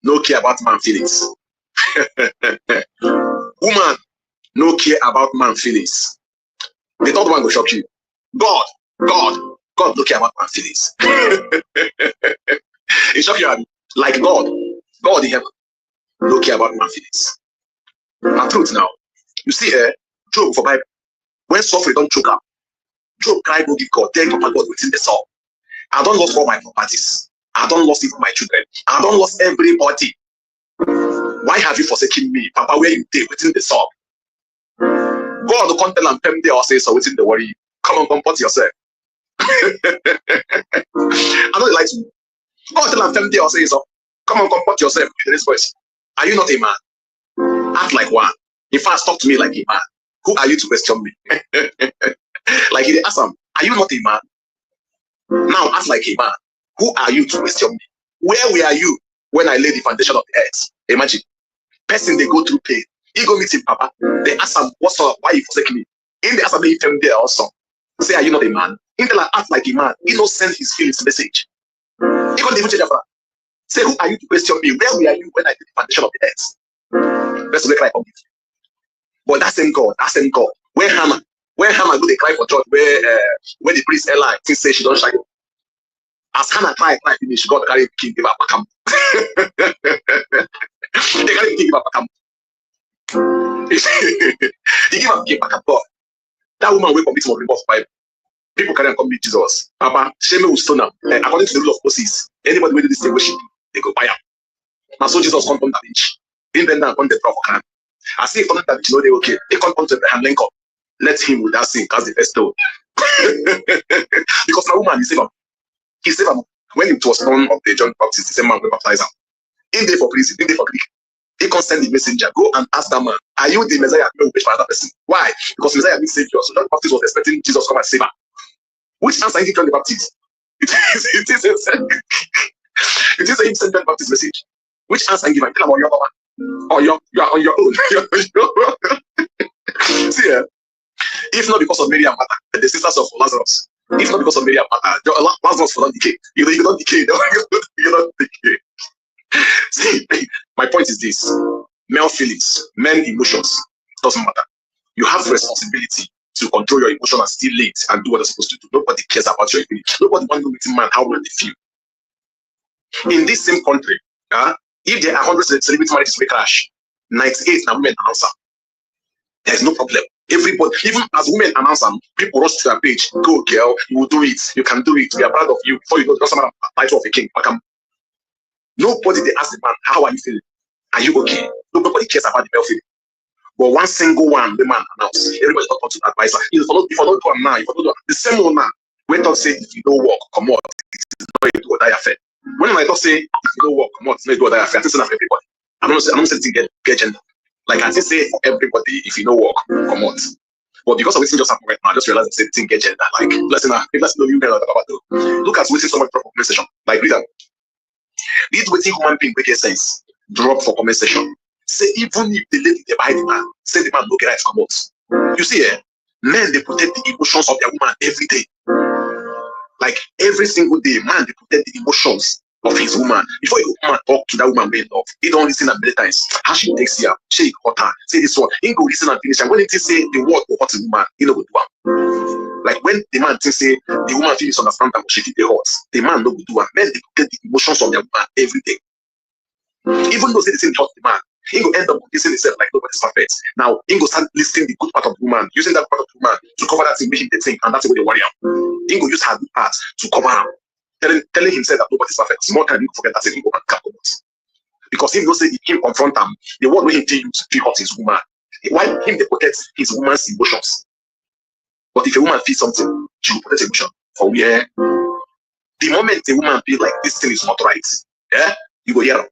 no care about man feelings. Woman, no care about man feelings. The third one will shock you. God no care about man feelings. It shock you, like God in heaven, no care about man feelings. And truth now, you see Job for Bible, when suffering don't choke out, Job cried, no give God, tell Papa God within the soul. I don't lost all my properties. I don't lost even my children. I don't lost everybody. Why have you forsaken me? Papa, where you stay within the soul? God will come tell and pay or say so within the worry. Come on, comfort yourself. I don't like to. God tell and pay or say so. Come on, comfort yourself with this voice. Are you not a man? Act like one. In fact, talk to me like a man. Who are you to question me? Like he asked him, are you not a man? Now act like a man. Who are you to question me? Where were you when I laid the foundation of the earth? Imagine. Person they go through pain. He go meet him, Papa. They ask him, what's up? Why you forsake me? In the answer, they him there also. Say, are you not a man? In the act like a man. He don't send his feelings message. He can't even change that. Say, who are you to question me? Where were you when I laid the foundation of the earth? Let's make like but that same God, where Hannah go they cry for joy, where the priest Eli say she don't shine. As Hannah cry finish, God carry the king give up a camp. They carry the king give up a camp. He give up king back up. That woman will commit more remorse Bible. People carry and come meet Jesus. Papa, shame will stone them. According to the rule of Moses, anybody will do this thing worship, they go buy up. And so Jesus come from that bench. In the on the prophet. I see if on that bench, you know they okay. They come to Abraham Lincoln. Let him with that sin cast the first stone. Because the woman he saved him. He saved him when it was born of the John Baptist, the same man will baptize him. In day for prison, in day for Greek. He can send the messenger, go and ask that man, are you the Messiah to wait for another person? Why? Because Messiah means Savior. So John the Baptist was expecting Jesus to come and save him. Which answer he gave John the Baptist? It is a him send John the Baptist message. Which answer he give him? Tell him on your man. Or you are on your own. See, if not because of Mary and Martha, the sisters of Lazarus, if not because of Mary and Martha, Lazarus will not decay. You don't decay. You don't decay. See, my point is this: male feelings, men emotions, doesn't matter. You have responsibility to control your emotion and still late and do what you're supposed to do. Nobody cares about your feelings. Nobody wants to meet man how well they feel. In this same country, if there are 100 celebrity marriages may crash, 98 now women answer. There's no problem. Everybody, even as women announce them, people rush to their page. Go, girl, you will do it. You can do it. We are proud of you. Before you know, because someone title of a king. Nobody they ask the man, how are you feeling? Are you okay? Nobody cares about the male feeling. But one single one, the man announced. Everybody talk to the advisor. If I don't do it now, if I don't do it, the same one man. When I say if you don't work, come on, it's not a do or die affair. When I don't say if you don't work, come on, it's not a do or die affair. I think it's for everybody. I don't say to get gender. Like I just say for everybody, if you don't work, come on. But because of this thing just happened right now, I just realized the same thing get gender. Like let's know you guys talk about though. Look at waiting so much for conversation. Like read that. Read waiting human being make sense. Drop for conversation. Say even if the lady they buy the man, say the man look at it come out. You see, men they protect the emotions of their woman every day. Like every single day, man they protect the emotions of his woman. Before you man talk to that woman made love, he don't listen at many times. How she takes here, shake hotter, say this one, he go listen and finish. And when he say the word or hot the woman, he no go do am. Like when the man say the woman finish understand that she feel the hot, the man no go do am. Men they protect the emotions of their woman every day. Even though say the same hot the man, he go end up listening himself like nobody's perfect. Now he go start listing the good part of the woman, using that part of the woman to cover that thing, making the thing, and that's what they worry am. He go use her good parts to cover am. Telling himself that nobody's perfect. Small time you forget that saying woman can't come out. Because he knows say if him confront him, the word when he tell you to feel hot his woman. Why him they protect his woman's emotions? But if a woman feels something, she will protect emotion. For where the moment a woman feels like this thing is not right, you go hear her.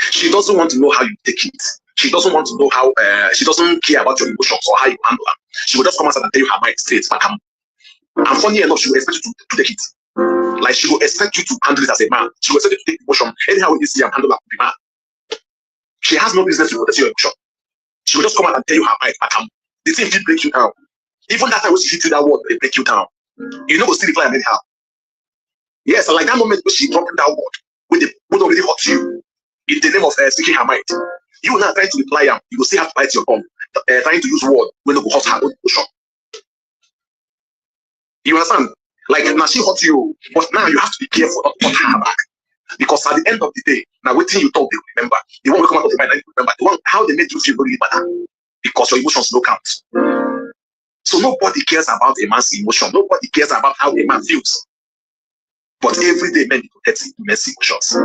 She doesn't want to know how you take it. She doesn't want to know how she doesn't care about your emotions or how you handle them. She will just come outside and tell you her mind straight back. And funny enough, she will expect you to take it. Like she will expect you to handle it as a man. She will expect you to take emotion. Anyhow you see and handle that with the man. She has no business to protect your emotion. She will just come out and tell you her mind back. The thing will break you down. Even that time when she hit you that word, they break you down. You know, go still reply anyhow. Yes, and like that moment when she dropped that word, when they would already hurt you. in the name of speaking her mind. You now trying to reply am, you go see how to bite your tongue, trying to use word when you go hurt her own emotion. You understand? Like now she hurt you, but now you have to be careful not to hurt her back. Because at the end of the day, now waiting you talk, they remember. The one will come out of the mind, they remember. The one how they made you feel really matter. Because your emotions no count. So nobody cares about a man's emotion. Nobody cares about how a man feels. But every day men protect men's emotions.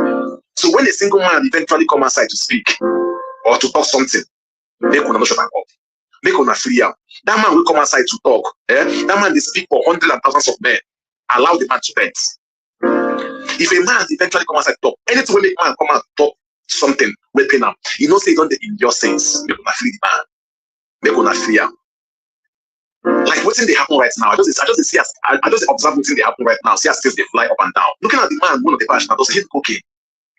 So when a single man eventually come outside to speak or to talk something, make una no shut up. Make una free am. That man will come outside to talk. That man they speak for hundreds and thousands of men. Allow the man to vent. If a man eventually come outside to talk, anything will make man come out to talk something will pain him. You know, say don't in your sense. Make una free the man. Make una free am. Like what's in they happen right now? I just see as I just observe what's in they happen right now. See as things they fly up and down. Looking at the man, one of the bash now, does he look okay?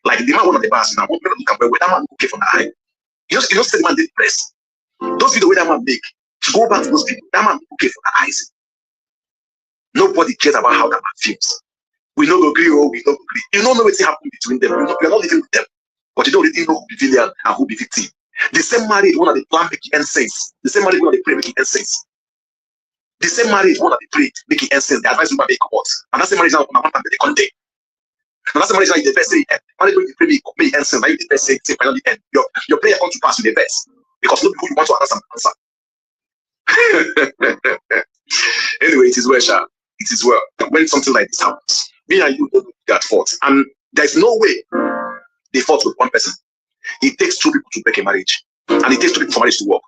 Like the man, one of the bash now, what look at where that man look okay from the eye. You just say the man did press. Those videos where that man make, go back to those people. That man look okay from the eyes. Nobody cares about how that man feels. We don't agree or we don't agree. You don't know what's happening between them. You're not living with them, but you don't really know who be villain and who be victim. The same marriage, one of the plan making incense. The same marriage, one of the pray making incense. The same marriage, one of the pray making incense. They advise you about make what, and that's the marriage now one time they contain. And that's the marriage now the best say marriage when you pray make incense. Now you the best say finally end. Your prayer comes to pass with the best because not who you want to answer. Anyway, it is well, Sha. It is well. When something like this happens, me and you don't get fault, and there's no way they fought with one person. It takes two people to break a marriage, and it takes two people for marriage to work.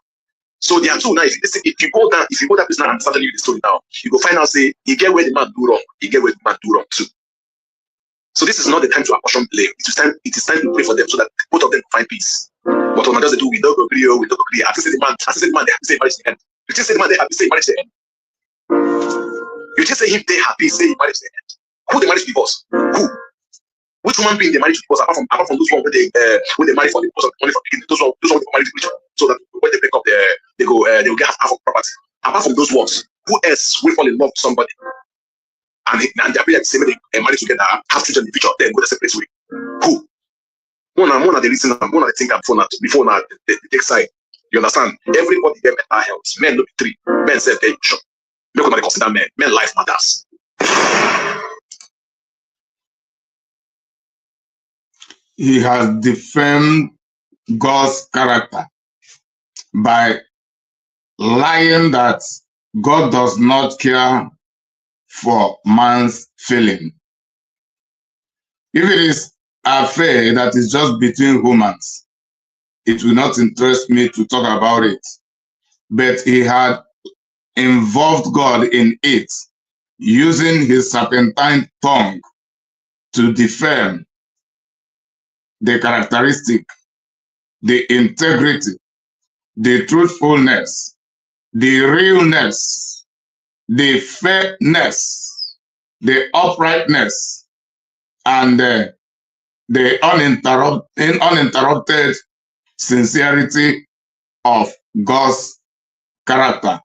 So there are two now. If you go down, place now and start telling you the story now, you go find out say you get where the man do wrong, you get where the man do wrong too. So this is not the time to apportion blame. It is time to pray for them so that both of them find peace. But what does they do? We don't agree. I say the man they happy say marriage the end. You just say the man they happy say marriage the end. You just say if they happy say marriage the end. Who the marriage divorce? Who? Which woman being the marriage divorce apart from those one when they marry for the money for beginning, those one married rich, so that when they break up they will get half of property. Apart from those ones, who else will fall in love with somebody and their parents say they marry together, have children in the future, then go the separate way? Who? One of the reasons, one of the things before now they take side. You understand? Everybody get mental health. Men no be three. Men say they sure. Make nobody consider men. Men life matters. He has defamed God's character by lying that God does not care for man's feeling. If it is an affair that is just between humans, it will not interest me to talk about it. But he had involved God in it, using his serpentine tongue to defame the characteristic, the integrity, the truthfulness, the realness, the fairness, the uprightness, and the uninterrupted sincerity of God's character.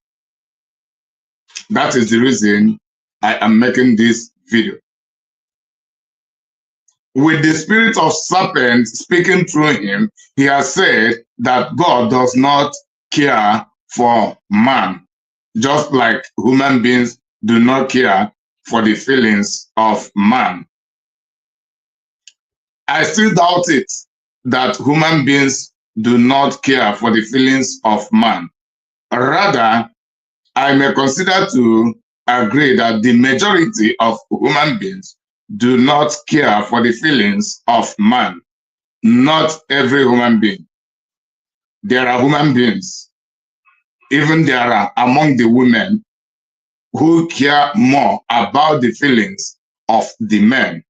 That is the reason I am making this video. With the spirit of serpent speaking through him, he has said that God does not care for man, just like human beings do not care for the feelings of man. I still doubt it that human beings do not care for the feelings of man. Rather, I may consider to agree that the majority of human beings do not care for the feelings of man. Not every human being. There are human beings, even there are among the women, who care more about the feelings of the men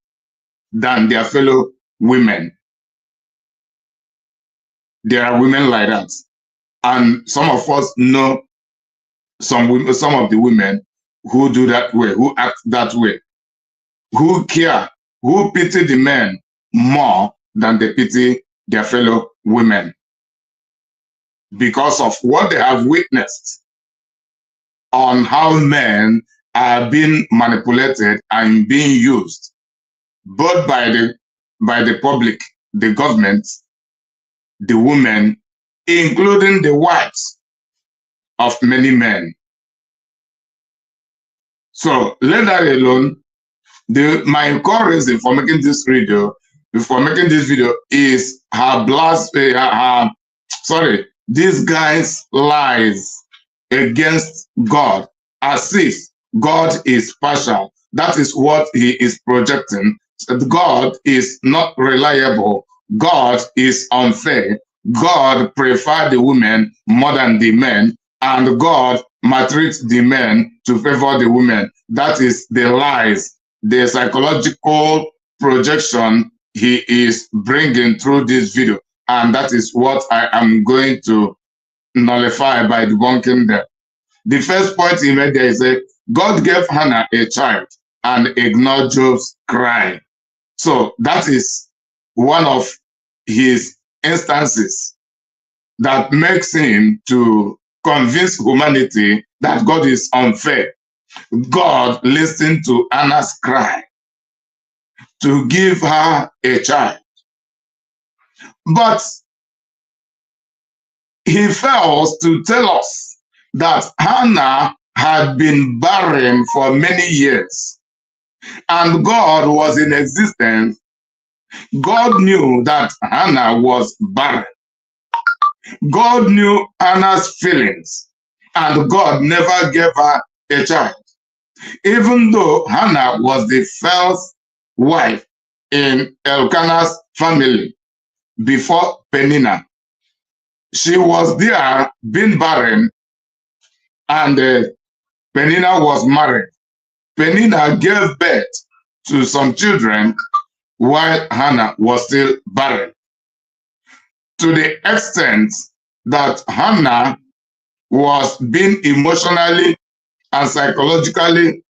than their fellow women. There are women like that. And some of us know some of the women who do that way, who act that way, who care, who pity the men more than they pity their fellow women, because of what they have witnessed on how men are being manipulated and being used both by the public, the government, the women, including the wives of many men. So let that alone. My core reason for making this video, is this guy's lies against God, as if God is partial. That is what he is projecting. God is not reliable. God is unfair. God prefers the women more than the men, and God maltreats the men to favor the women. That is the lies, the psychological projection he is bringing through this video. And that is what I am going to nullify by debunking them. The first point he made there is that God gave Hannah a child and ignored Job's cry. So that is one of his instances that makes him to convince humanity that God is unfair. God listened to Hannah's cry to give her a child. But he fails to tell us that Hannah had been barren for many years, and God was in existence. God knew that Hannah was barren. God knew Hannah's feelings, and God never gave her a child. Even though Hannah was the first wife in Elkanah's family before Peninnah, she was there being barren, and Peninnah was married. Peninnah gave birth to some children while Hannah was still barren, to the extent that Hannah was being emotionally and psychologically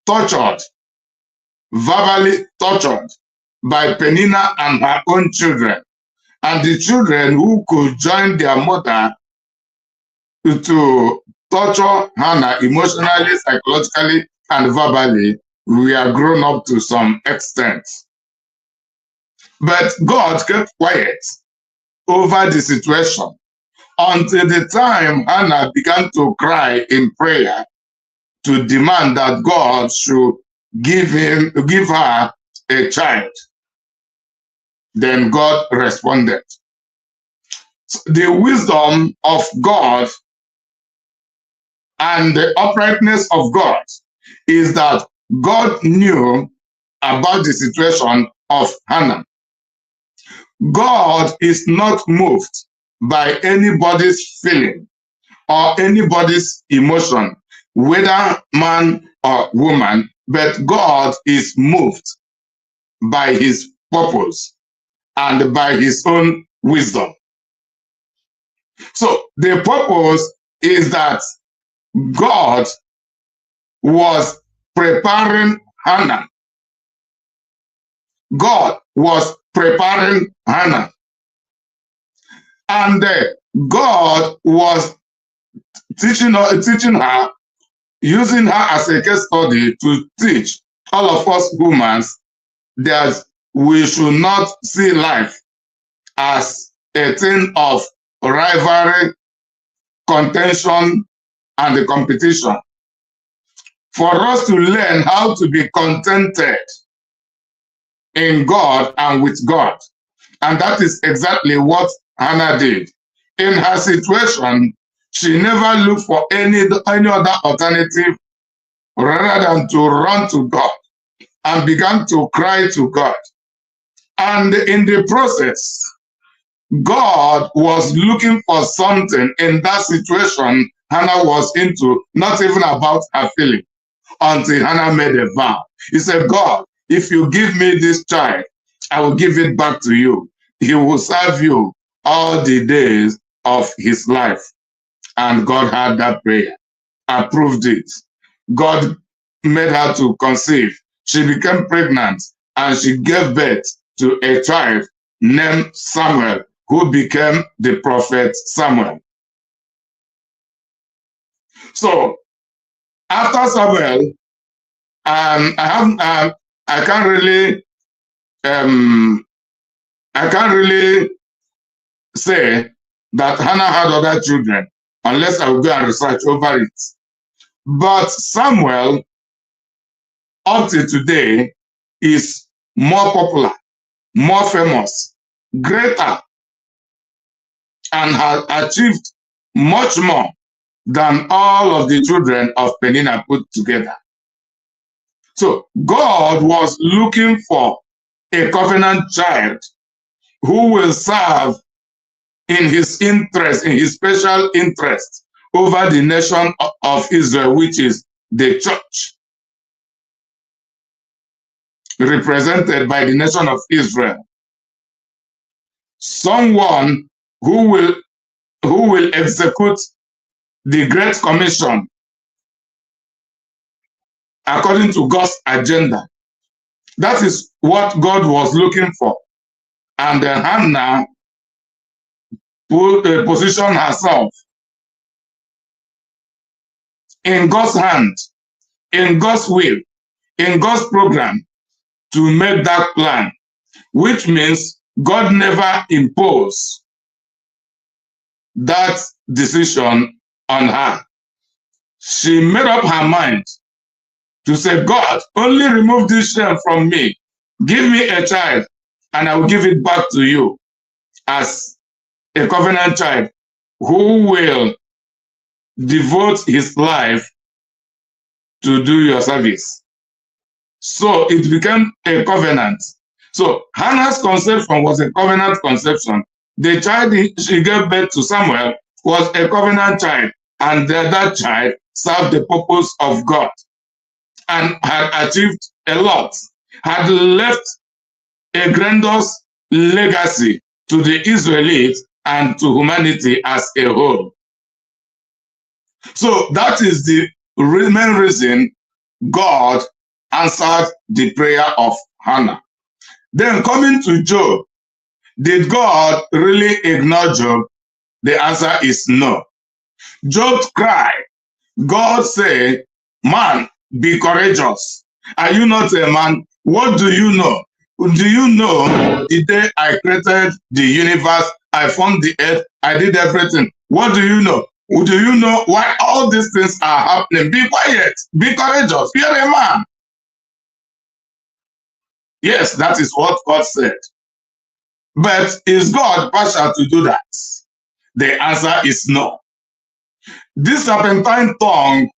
tortured, verbally tortured by Peninnah and her own children. And the children who could join their mother to torture Hannah emotionally, psychologically, and verbally were grown up to some extent. But God kept quiet over the situation until the time Hannah began to cry in prayer to demand that God should give her a child. Then God responded. The wisdom of God and the uprightness of God is that God knew about the situation of Hannah. God is not moved by anybody's feeling or anybody's emotion, whether man or woman, but God is moved by his purpose and by his own wisdom. So the purpose is that God was preparing Hannah. God was preparing Hannah. And God was teaching her, using her as a case study to teach all of us humans that we should not see life as a thing of rivalry, contention, and competition. For us to learn how to be contented in God and with God. And that is exactly what Hannah did. In her situation, she never looked for any other alternative rather than to run to God and began to cry to God. And in the process, God was looking for something in that situation Hannah was into, not even about her feeling, until Hannah made a vow. He said, God, if you give me this child, I will give it back to you. He will serve you all the days of his life. And God heard that prayer, approved it. God made her to conceive. She became pregnant and she gave birth to a child named Samuel, who became the prophet Samuel. So after Samuel, I can't really I can't really say that Hannah had other children unless I will go and research over it. But Samuel, up to today, is more popular, more famous, greater, and has achieved much more than all of the children of Peninnah put together. So God was looking for a covenant child who will serve in his interest, in his special interest over the nation of Israel, which is the church, represented by the nation of Israel. Someone who will execute the Great Commission according to God's agenda. That is what God was looking for. And Hannah positioned herself in God's hand, in God's will, in God's program to make that plan, which means God never imposed that decision on her. She made up her mind to say, God, only remove this shame from me. Give me a child, and I will give it back to you as a covenant child who will devote his life to do your service. So it became a covenant. So Hannah's conception was a covenant conception. The child she gave birth to, Samuel, was a covenant child, and that child served the purpose of God and had achieved a lot, had left a grandiose legacy to the Israelites and to humanity as a whole. So that is the main reason God answered the prayer of Hannah. Then coming to Job, did God really ignore Job? The answer is no. Job cried. God said, man, be courageous. Are you not a man? What do you know? Do you know the day I created the universe, I formed the earth, I did everything? What do you know? Do you know why all these things are happening? Be quiet, be courageous, you're a man. Yes, that is what God said. But is God partial to do that? The answer is no. This serpentine tongue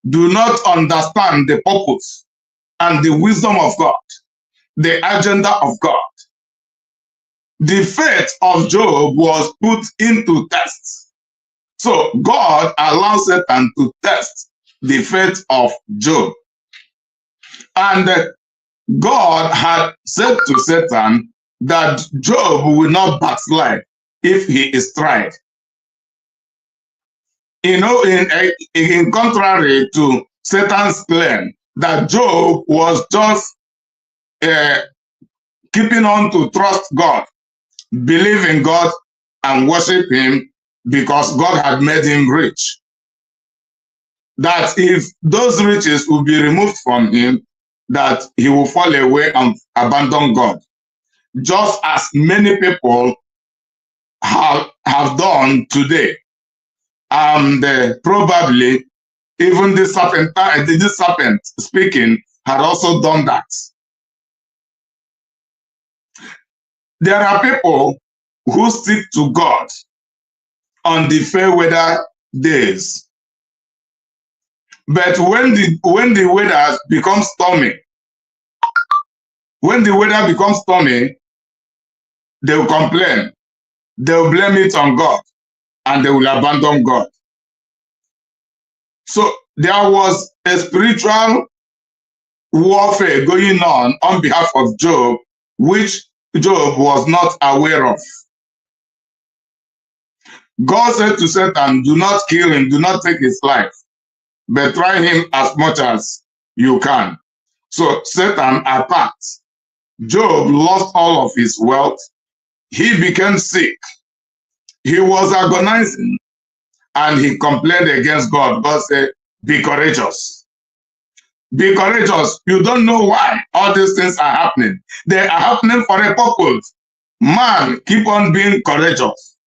do not understand the purpose and the wisdom of God, the agenda of God. The faith of Job was put into test. So God allowed Satan to test the faith of Job. And God had said to Satan that Job will not backslide if he is tried. You know, in contrary to Satan's claim that Job was just keeping on to trust God, believe in God, and worship him because God had made him rich. That if those riches will be removed from him, that he will fall away and abandon God. Just as many people have done today. And probably even this serpent speaking had also done that. There are people who stick to God on the fair weather days. But when the weather becomes stormy, they will complain. They will blame it on God, and they will abandon God. So there was a spiritual warfare going on behalf of Job, which Job was not aware of. God said to Satan, do not kill him, do not take his life, but try him as much as you can. So Satan attacked. Job lost all of his wealth. He became sick. He was agonizing, and he complained against God. God said, be courageous. Be courageous. You don't know why all these things are happening. They are happening for a purpose. man keep on being courageous.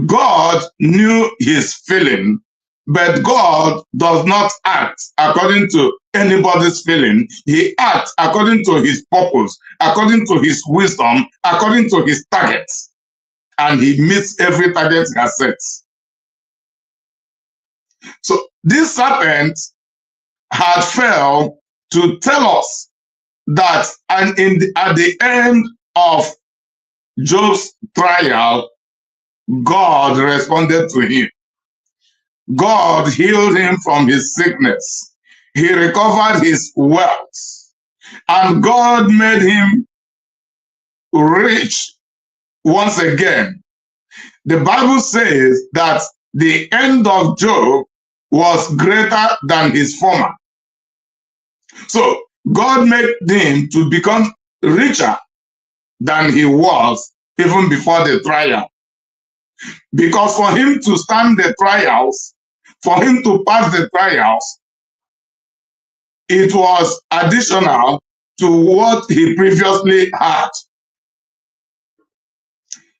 God knew his feeling, but God does not act according to anybody's feeling. He acts according to his purpose, according to his wisdom, according to his targets. And he meets every target he has set. So this serpent had failed to tell us that, and at the end of Job's trial, God responded to him. God healed him from his sickness. He recovered his wealth. And God made him rich once again. The Bible says that the end of Job was greater than his former. So God made him to become richer than he was even before the trial. Because for him to stand the trials, for him to pass the trials, it was additional to what he previously had.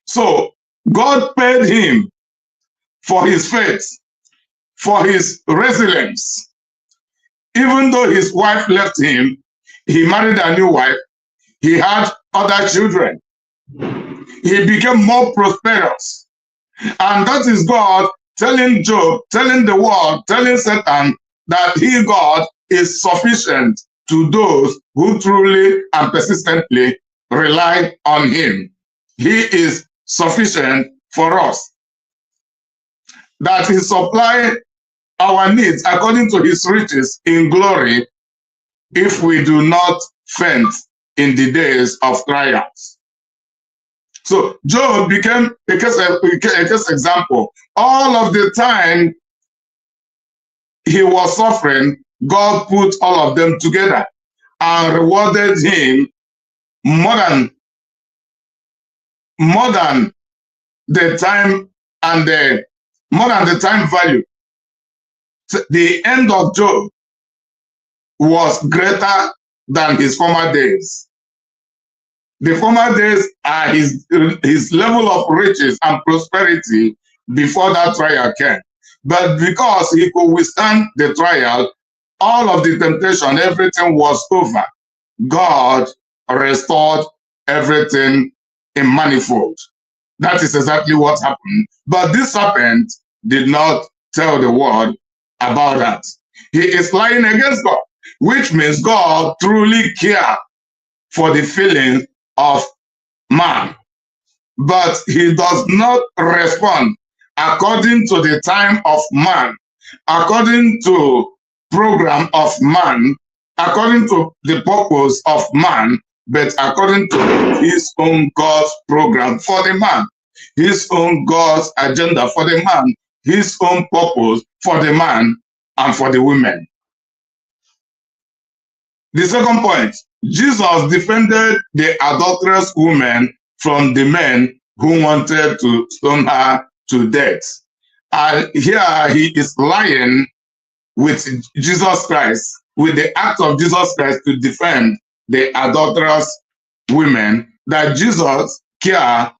So God paid him for his faith, for his resilience. Even though his wife left him, he married a new wife, he had other children. He became more prosperous. And that is God telling Job, telling the world, telling Satan that he, God, is sufficient to those who truly and persistently rely on him. He is sufficient for us. That he supply our needs according to his riches in glory if we do not faint in the days of trials. So Job became a case example. All of the time he was suffering, God put all of them together and rewarded him more than the time and more than the time value. So the end of Job was greater than his former days. The former days are his level of riches and prosperity before that trial came. But because he could withstand the trial, all of the temptation, everything was over. God restored everything in manifold. That is exactly what happened. But this serpent did not tell the world about that. He is lying against God, which means God truly cares for the feelings of man. But he does not respond according to the time of man, according to program of man, according to the purpose of man, but according to his own God's program for the man, his own God's agenda for the man, his own purpose for the man and for the women. The second point, Jesus defended the adulterous woman from the men who wanted to stone her to death. And here he is lying with Jesus Christ, with the act of Jesus Christ to defend the adulterous women, that Jesus cared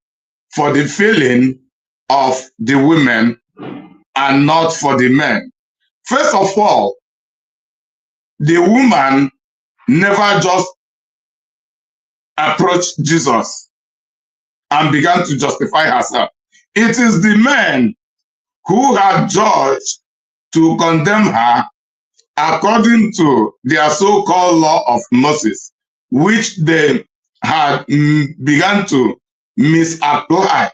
for the feeling of the women and not for the men. First of all, the woman never just approached Jesus and began to justify herself. It is the men who had judged to condemn her according to their so-called law of Moses, which they had begun to misapply,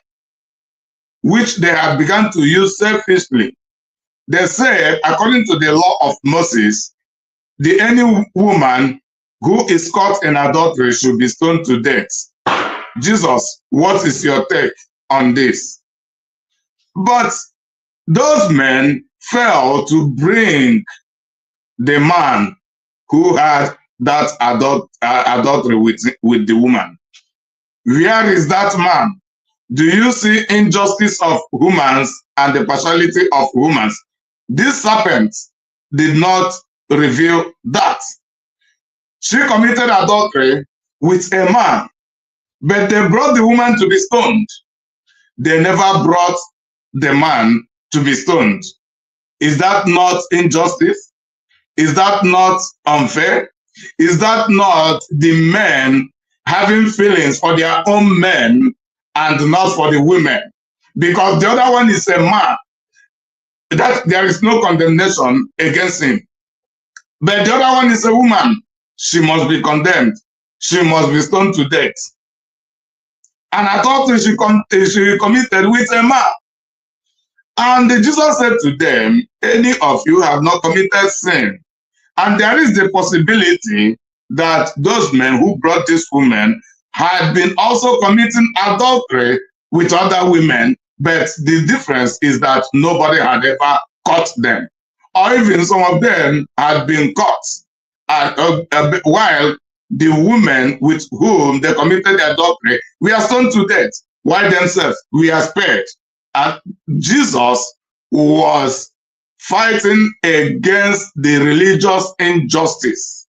which they had begun to use selfishly. They said, according to the law of Moses, any woman who is caught in adultery should be stoned to death. Jesus, what is your take on this? But those men failed to bring the man who had that adultery with the woman. Where is that man? Do you see injustice of humans and the partiality of humans? This serpent did not reveal that. She committed adultery with a man But they brought the woman to be stoned. They never brought the man to be stoned. Is that not injustice? Is that not unfair? Is that not the men having feelings for their own men and not for the women? Because the other one is a man, that there is no condemnation against him. But the other one is a woman. She must be condemned. She must be stoned to death. And I thought she committed with a man. And Jesus said to them, any of you have not committed sin. And there is the possibility that those men who brought this woman had been also committing adultery with other women, but the difference is that nobody had ever caught them. Or even some of them had been caught, while the women with whom they committed adultery were stoned to death, while themselves were spared. And Jesus was fighting against the religious injustice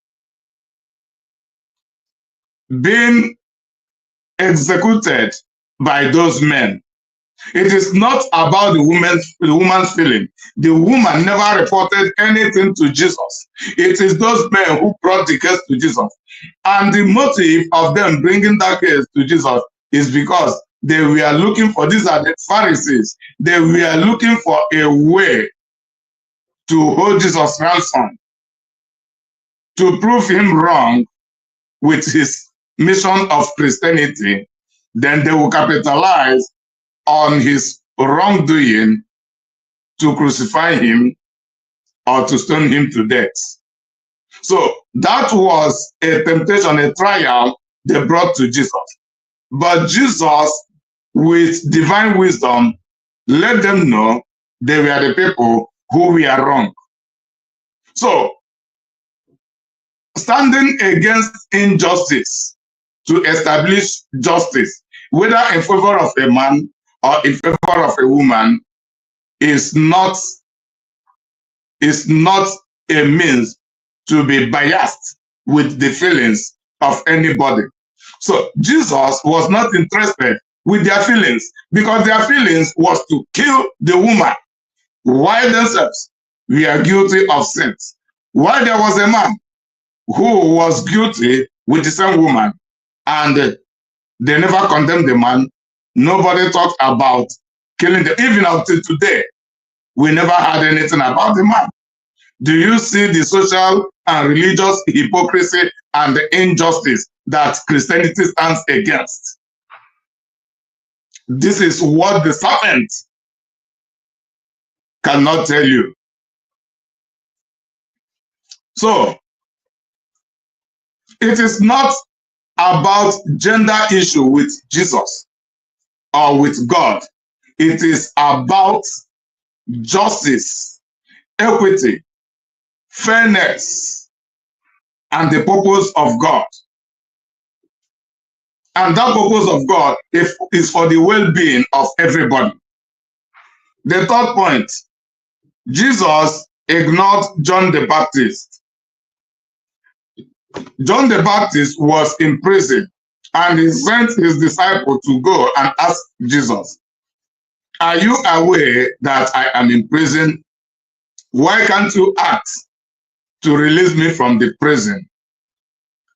being executed by those men. It is not about the woman's feeling. The woman never reported anything to Jesus. It is those men who brought the case to Jesus. And the motive of them bringing that case to Jesus is because they were looking for, these are the Pharisees, they were looking for a way to hold Jesus ransom, to prove him wrong with his mission of Christianity. Then they will capitalize on his wrongdoing to crucify him or to stone him to death. So that was a temptation, a trial they brought to Jesus. But Jesus, with divine wisdom, let them know they were the people who were wrong. So, standing against injustice to establish justice, whether in favor of a man or in favor of a woman, is not a means to be biased with the feelings of anybody. So Jesus was not interested with their feelings, because their feelings was to kill the woman, while themselves were guilty of sins. While there was a man who was guilty with the same woman, and they never condemned the man. Nobody talked about killing them. Even up to today, we never heard anything about the man. Do you see the social and religious hypocrisy and the injustice that Christianity stands against? This is what the serpent cannot tell you. So, it is not about gender issue with Jesus or with God. It is about justice, equity, fairness, and the purpose of God. And that purpose of God is for the well-being of everybody. The third point, Jesus ignored John the Baptist. John the Baptist was in prison, and he sent his disciple to go and ask Jesus, are you aware that I am in prison? Why can't you act to release me from the prison?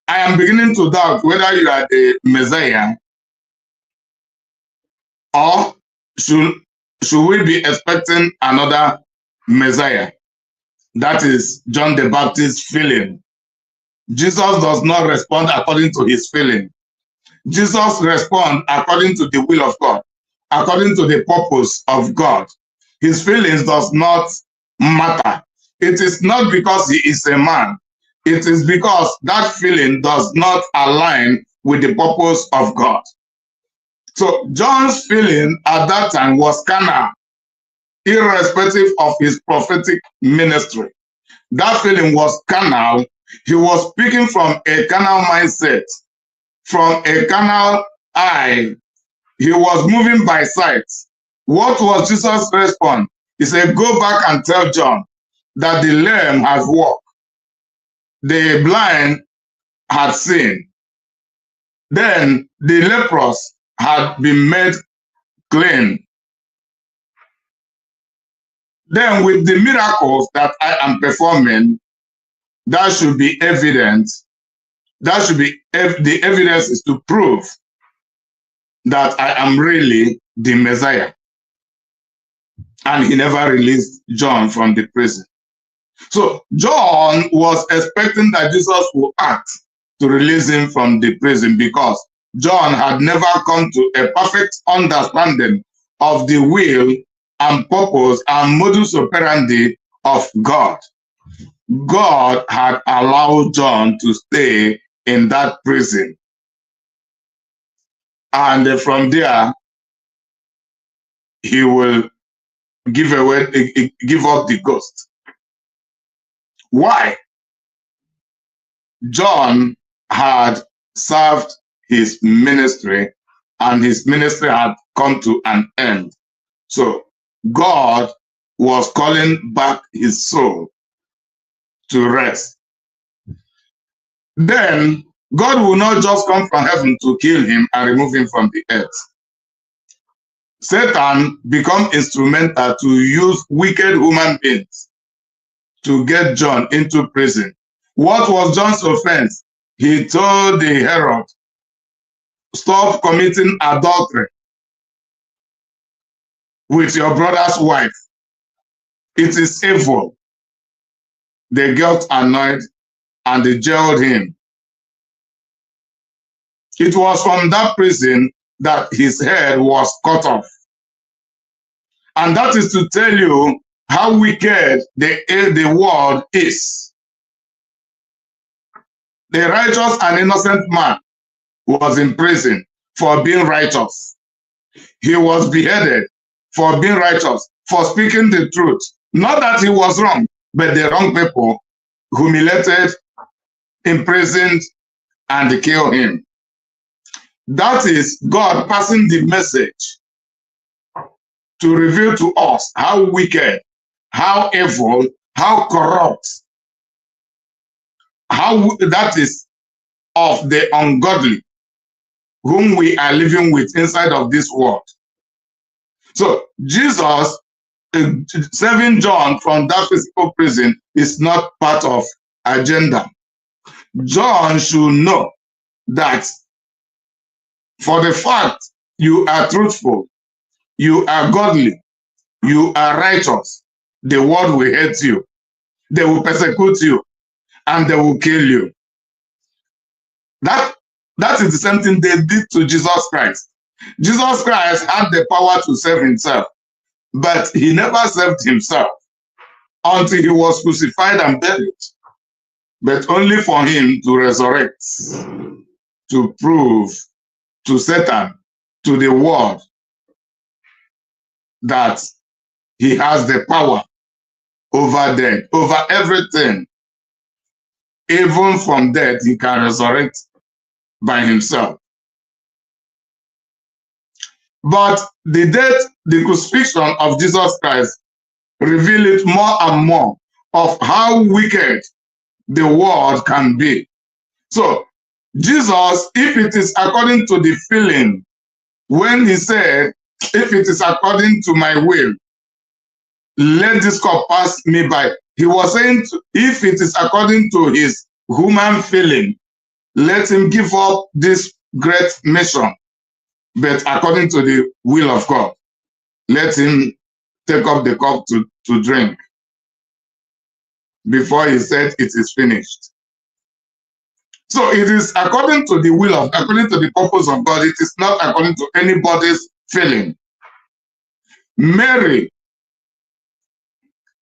I am beginning to doubt whether you are the Messiah, or should we be expecting another Messiah? That is John the Baptist's feeling. Jesus does not respond according to his feeling. Jesus responds according to the will of God, according to the purpose of God. His feelings does not matter. It is not because he is a man. It is because that feeling does not align with the purpose of God. So John's feeling at that time was carnal, irrespective of his prophetic ministry. That feeling was carnal. He was speaking from a carnal mindset, from a carnal eye. He was moving by sight. What was Jesus' response? He said, go back and tell John that the lame has walked, the blind had seen, Then the lepers had been made clean. Then with the miracles that I am performing, that should be evident. That should be the evidence is to prove that I am really the Messiah. And he never released John from the prison. So John was expecting that Jesus would act to release him from the prison, because John had never come to a perfect understanding of the will and purpose and modus operandi of God. God had allowed John to stay in that prison. And from there, he will give up the ghost. Why? John had served his ministry, and his ministry had come to an end. So God was calling back his soul to rest. Then God will not just come from heaven to kill him and remove him from the earth. Satan became instrumental to use wicked human beings to get John into prison. What was John's offense? He told the Herod, stop committing adultery with your brother's wife. It is evil. They got annoyed and they jailed him. It was from that prison that his head was cut off. And that is to tell you how wicked the world is. The righteous and innocent man was in prison for being righteous. He was beheaded for being righteous, for speaking the truth. Not that he was wrong, but the wrong people humiliated, imprisoned, and killed him. That is God passing the message to reveal to us how wicked, how evil, how corrupt, how that is of the ungodly whom we are living with inside of this world. So Jesus saving John from that physical prison is not part of agenda. John should know that for the fact you are truthful, you are godly, you are righteous, the world will hate you, they will persecute you, and they will kill you. That is the same thing they did to Jesus Christ. Jesus Christ had the power to save himself, but he never saved himself until he was crucified and buried, but only for him to resurrect, to prove to Satan, to the world, that he has the power over death, over everything. Even from death, he can resurrect by himself. But the death, the crucifixion of Jesus Christ reveal it more and more of how wicked the world can be. So Jesus, if it is according to the feeling, when he said, if it is according to my will, let this cup pass me by. He was saying, if it is according to his human feeling, let him give up this great mission. But according to the will of God, let him take up the cup to drink. Before he said, it is finished. So it is according to the will of, according to the purpose of God. It is not according to anybody's feeling. Mary,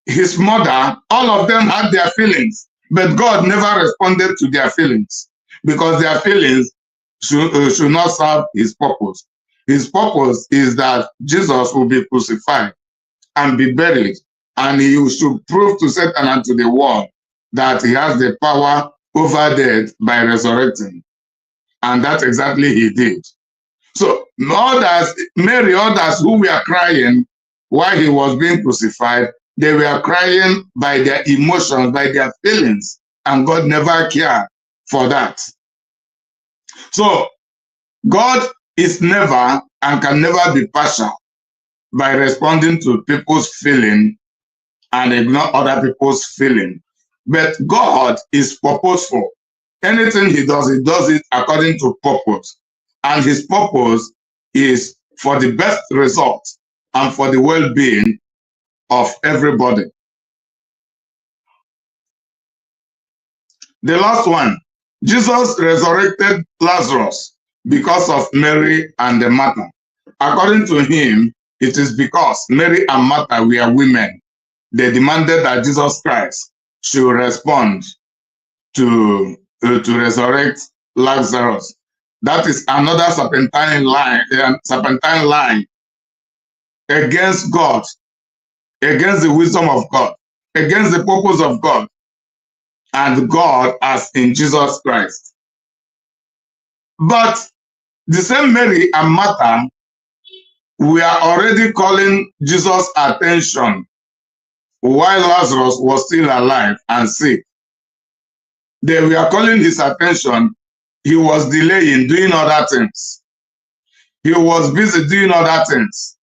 his mother, all of them had their feelings, but God never responded to their feelings, because their feelings should not serve his purpose. His purpose is that Jesus will be crucified and be buried, and he should prove to Satan and to the world that he has the power over death by resurrecting. And that's exactly he did. So others, Mary, others who were crying while he was being crucified, they were crying by their emotions, by their feelings, and God never cared for that. So God is never and can never be partial by responding to people's feeling and ignore other people's feeling. But God is purposeful. Anything he does it according to purpose. And his purpose is for the best result and for the well-being of everybody. The last one, Jesus resurrected Lazarus because of Mary and Martha. According to him, it is because Mary and Martha were women. They demanded that Jesus Christ should respond to resurrect Lazarus. That is another serpentine lie against God, against the wisdom of God, against the purpose of God, and God as in Jesus Christ. But the same Mary and Martha were already calling Jesus' attention while Lazarus was still alive and sick. They were calling his attention. He was delaying, doing other things. He was busy doing other things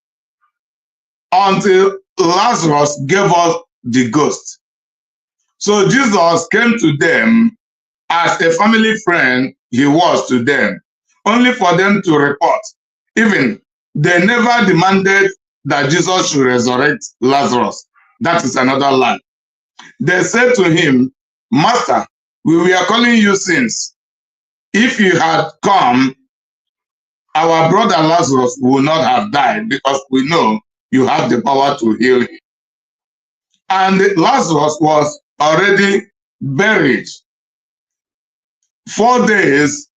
until Lazarus gave us the ghost. So Jesus came to them as a family friend he was to them, only for them to report. Even they never demanded that Jesus should resurrect Lazarus. That is another lie. They said to him, Master, we were calling you since. If you had come, our brother Lazarus would not have died, because we know you have the power to heal him. And Lazarus was already buried 4 days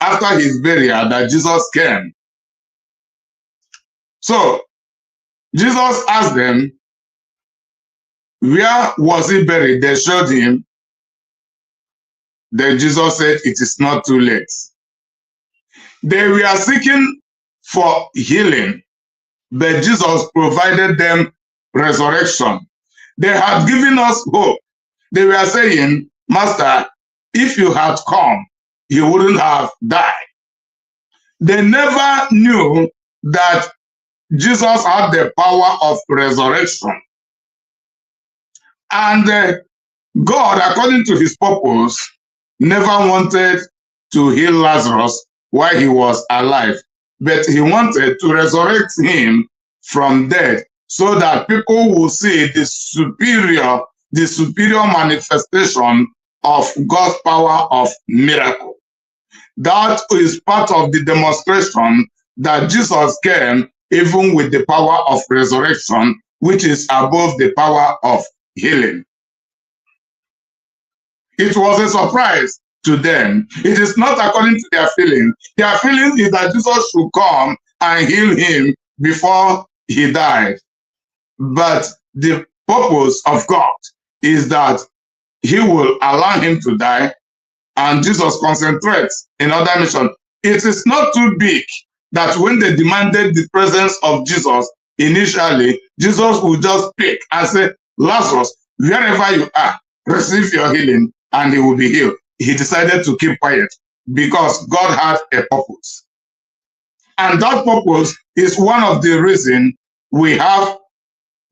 after his burial that Jesus came. So Jesus asked them, where was he buried? They showed him. Then Jesus said, it is not too late. They were seeking for healing, but Jesus provided them resurrection. They had given us hope. They were saying, Master, if you had come, you wouldn't have died. They never knew that Jesus had the power of resurrection. And God, according to his purpose, never wanted to heal Lazarus while he was alive, but he wanted to resurrect him from death so that people will see the superior manifestation of God's power of miracle. That is part of the demonstration that Jesus came even with the power of resurrection, which is above the power of healing. It was a surprise to them. It is not according to their feeling. Their feeling is that Jesus should come and heal him before he died. But the purpose of God is that he will allow him to die, and Jesus concentrates in other mission. It is not too big that when they demanded the presence of Jesus initially, Jesus would just pick and say, Lazarus, wherever you are, receive your healing, and he will be healed. He decided to keep quiet because God had a purpose. And that purpose is one of the reasons we have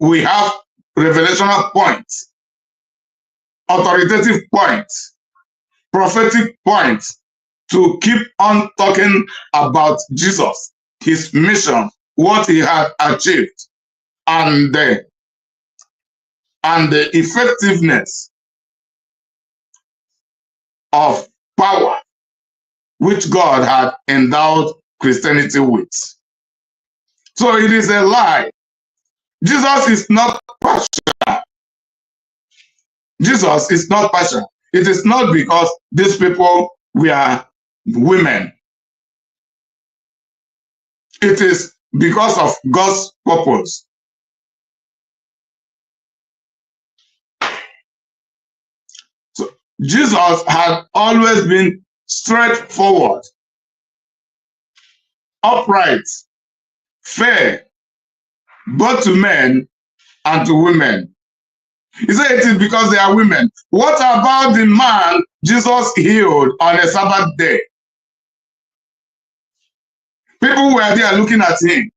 revelational points, authoritative points, prophetic points to keep on talking about Jesus, his mission, what he had achieved, and the effectiveness of power which God had endowed Christianity with. So it is a lie. Jesus is not partial. Jesus is not partial. It is not because these people were women. It is because of God's purpose. So Jesus had always been straightforward, upright, fair, both to men and to women. He said it is because they are women. What about the man Jesus healed on a Sabbath day? People were there looking at him.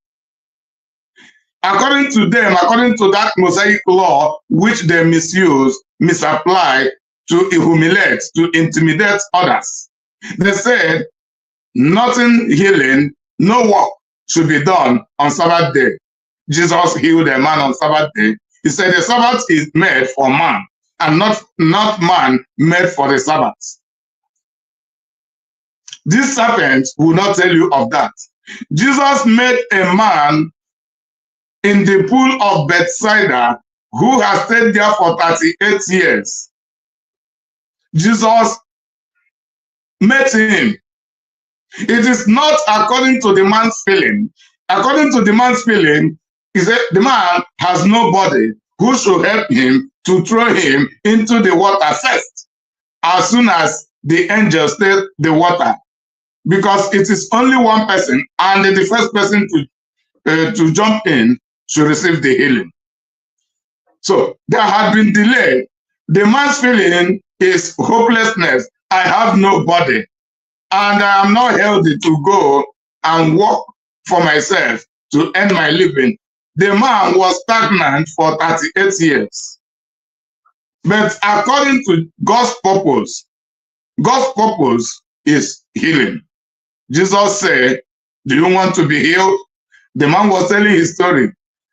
According to them, according to that Mosaic law, which they misuse, misapply to humiliate, to intimidate others, they said nothing healing, no work should be done on Sabbath day. Jesus healed a man on Sabbath day. He said the Sabbath is made for man and not man made for the Sabbath. This serpent will not tell you of that. Jesus made a man in the pool of Bethsaida who has stayed there for 38 years. Jesus met him. It is not according to the man's feeling. According to the man's feeling, he said the man has nobody who should help him to throw him into the water first, as soon as the angel stirred the water, because it is only one person, and the first person to jump in should receive the healing. So there had been delay. The man's feeling is hopelessness. I have nobody, and I am not healthy to go and work for myself to earn my living. The man was stagnant for 38 years. But according to God's purpose is healing. Jesus said, do you want to be healed? The man was telling his story.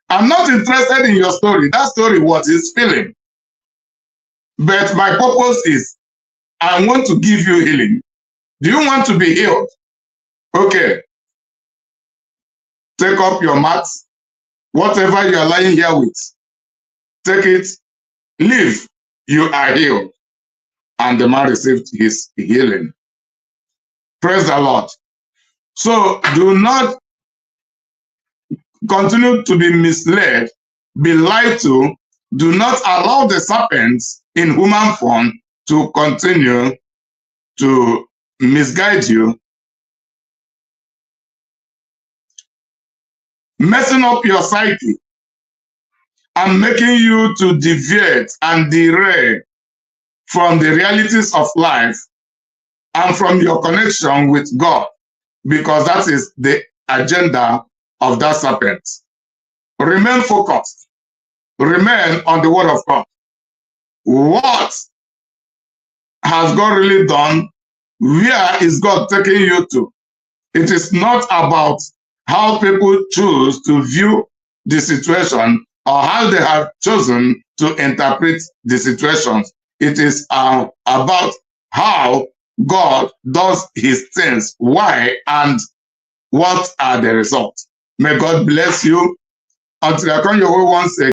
I'm not interested in your story. That story was his feeling. But my purpose is, I want to give you healing. Do you want to be healed? Okay. Take up your mat. Whatever you are lying here with, take it, leave. You are healed. And the man received his healing. Praise the Lord. So do not continue to be misled, be lied to. Do not allow the serpents in human form to continue to misguide you, messing up your psyche and making you to deviate and derail from the realities of life and from your connection with God, because that is the agenda of that serpent. Remain focused. Remain on the word of God. What has God really done? Where is God taking you to? It is not about how people choose to view the situation or how they have chosen to interpret the situations. It is about how God does his things, why, and what are the results. May God bless you. Until I come your way once again.